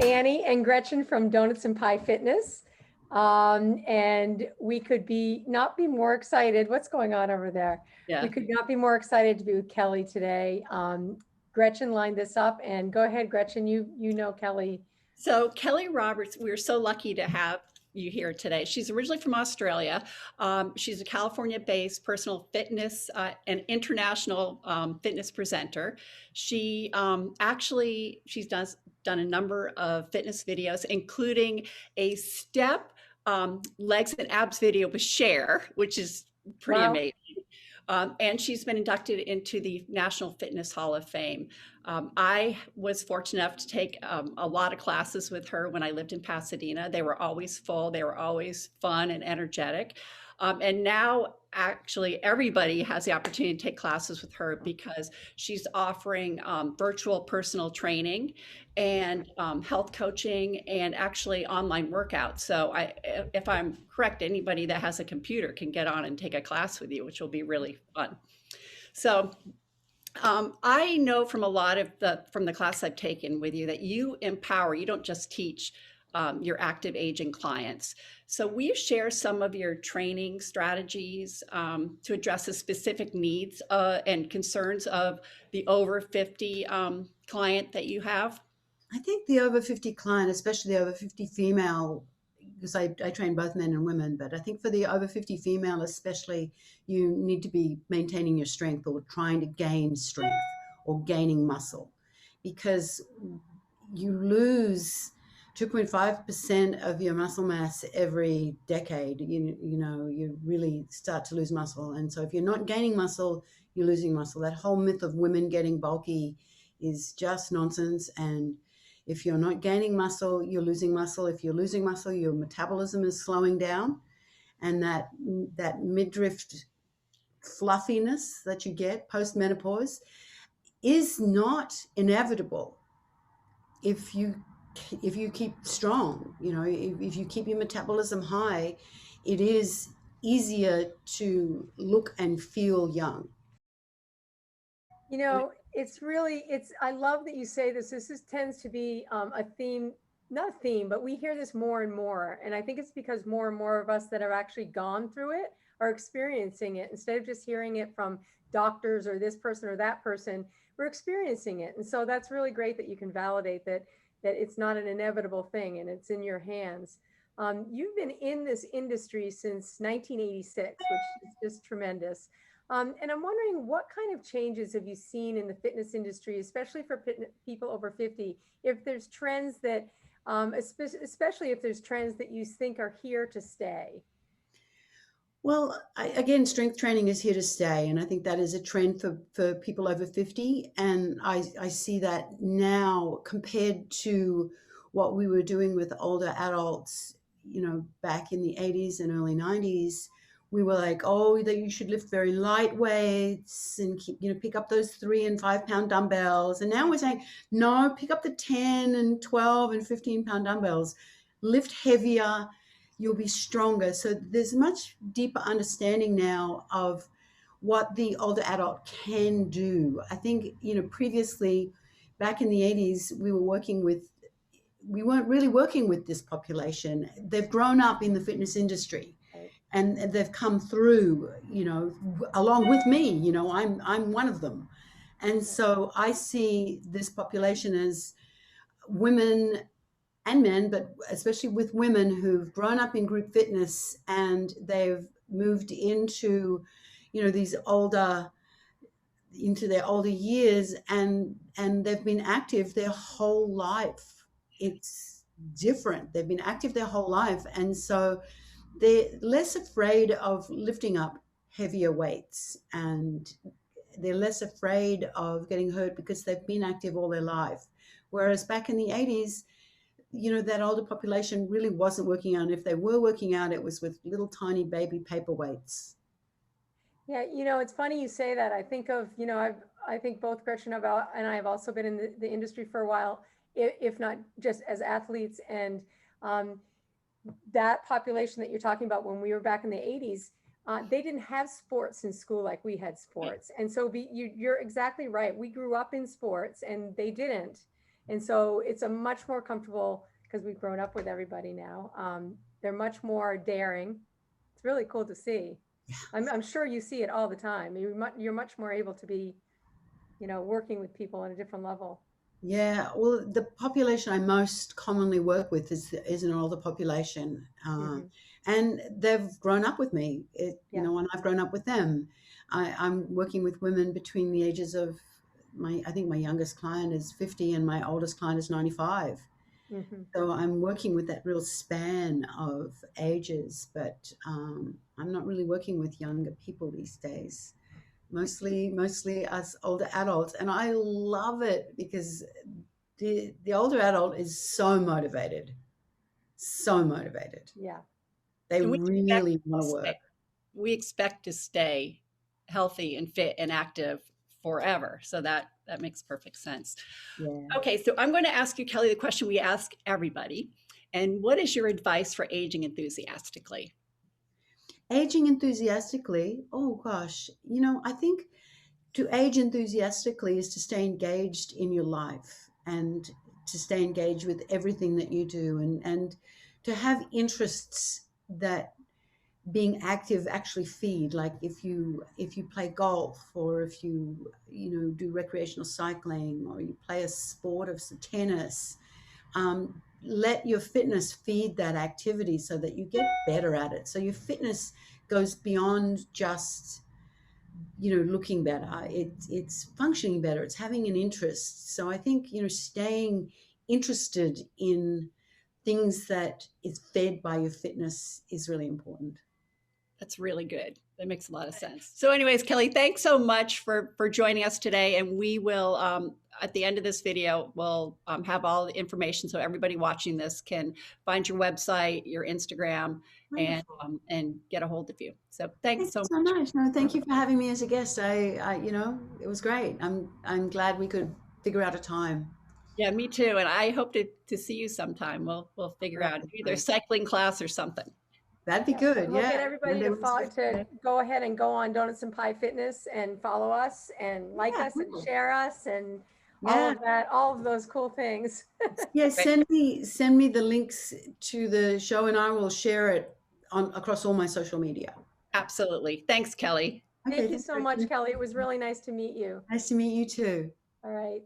Annie and Gretchen from Donuts and Pie Fitness. And we could not be more excited. What's going on over there? Yeah. We could not be more excited to be with Keli today. Gretchen lined this up, and go ahead, Gretchen. You know Keli. So Keli Roberts, we're so lucky to have you here today. She's originally from Australia. She's a California-based personal fitness and international fitness presenter. She's done a number of fitness videos, including a step legs and abs video with Cher, which is pretty Wow. amazing. And she's been inducted into the National Fitness Hall of Fame. I was fortunate enough to take a lot of classes with her when I lived in Pasadena. They were always full. They were always fun and energetic. And now actually everybody has the opportunity to take classes with her because she's offering virtual personal training and health coaching and actually online workouts. So if I'm correct, anybody that has a computer can get on and take a class with you, which will be really fun. So I know from a lot of from the class I've taken with you that you empower, you don't just teach your active aging clients. So will you share some of your training strategies to address the specific needs and concerns of the over 50 client that you have? I think the over 50 client, especially the over 50 female, because I train both men and women, but I think for the over 50 female especially, you need to be maintaining your strength or trying to gain strength or gaining muscle, because you lose 2.5% of your muscle mass every decade. You really start to lose muscle. And so if you're not gaining muscle, you're losing muscle. That whole myth of women getting bulky is just nonsense. And if you're not gaining muscle, you're losing muscle. If you're losing muscle, your metabolism is slowing down. And that midriff fluffiness that you get post-menopause is not inevitable if you keep strong. If you keep your metabolism high, it is easier to look and feel young. I love that you say this. This tends to be a theme, not a theme, but we hear this more and more. And I think it's because more and more of us that have actually gone through it are experiencing it. Instead of just hearing it from doctors or this person or that person, we're experiencing it. And so that's really great that you can validate that it's not an inevitable thing and it's in your hands. You've been in this industry since 1986, which is just tremendous. And I'm wondering, what kind of changes have you seen in the fitness industry, especially for people over 50? If there's trends that, especially if there's trends that you think are here to stay. Well, again, strength training is here to stay. And I think that is a trend for people over 50. And I see that now compared to what we were doing with older adults, back in the 80s and early 90s. We were like, oh, that you should lift very light weights and pick up those 3 and 5 pound dumbbells. And now we're saying, no, pick up the 10 and 12 and 15 pound dumbbells, lift heavier, you'll be stronger. So there's much deeper understanding now of what the older adult can do. I think, previously back in the 80s, we weren't really working with this population. They've grown up in the fitness industry. And they've come through, along with me. I'm one of them. And so I see this population as women and men, but especially with women who've grown up in group fitness and they've moved into, into their older years and they've been active their whole life. It's different. They've been active their whole life. And so they're less afraid of lifting up heavier weights and they're less afraid of getting hurt because they've been active all their life. Whereas back in the 80s, that older population really wasn't working out. And if they were working out, it was with little tiny baby paperweights. Yeah, it's funny you say that. I think of, I think both Gretchen and I have also been in the industry for a while, if not just as athletes. And that population that you're talking about when we were back in the 80s, they didn't have sports in school like we had sports. And so you're exactly right. We grew up in sports and they didn't. And so it's a much more comfortable, because we've grown up with everybody now. They're much more daring. It's really cool to see. I'm sure you see it all the time. You're much more able to be, working with people on a different level. Yeah, well, the population I most commonly work with is an older population, Hmm. and they've grown up with me. Yeah. And I've grown up with them. I'm working with women between the ages of I think my youngest client is 50 and my oldest client is 95. Hmm. So I'm working with that real span of ages, but I'm not really working with younger people these days. Mostly us older adults, and I love it because the older adult is so motivated, so motivated. Yeah. They And really want to work. we expect to stay healthy and fit and active forever. So that makes perfect sense. Yeah. Okay, so I'm going to ask you, Keli, the question we ask everybody. And what is your advice for aging enthusiastically? Aging enthusiastically, oh gosh, I think to age enthusiastically is to stay engaged in your life and to stay engaged with everything that you do, and to have interests that being active actually feed. Like if you play golf, or if you do recreational cycling, or you play a sport of tennis, let your fitness feed that activity so that you get better at it, so your fitness goes beyond just looking better. It's functioning better, it's having an interest. So I think staying interested in things that is fed by your fitness is really important. That's really good. That makes a lot of sense. So, anyways, Keli, thanks so much for joining us today. And we will, at the end of this video, we'll have all the information so everybody watching this can find your website, your Instagram, Wonderful. and get a hold of you. So, thanks Thank you so so much. much. No, thank you for having me as a guest. It was great. I'm glad we could figure out a time. Yeah, me too. And I hope to see you sometime. We'll figure That'd out be either great. cycling class or something. That'd be Yeah. good. And we'll get Yeah. everybody Monday, to Wednesday, follow, to Friday. go ahead and go on Donuts and Pie Fitness and follow us and like Yeah, us and cool. share us and all Yeah. of that, all of those cool things. Yeah, Great. send me the links to the show and I will share it on across all my social media. Absolutely. Thanks, Keli. Okay, Thank you thanks, so much, Kristen. Kelly. It was really nice to meet you. Nice to meet you too. All right.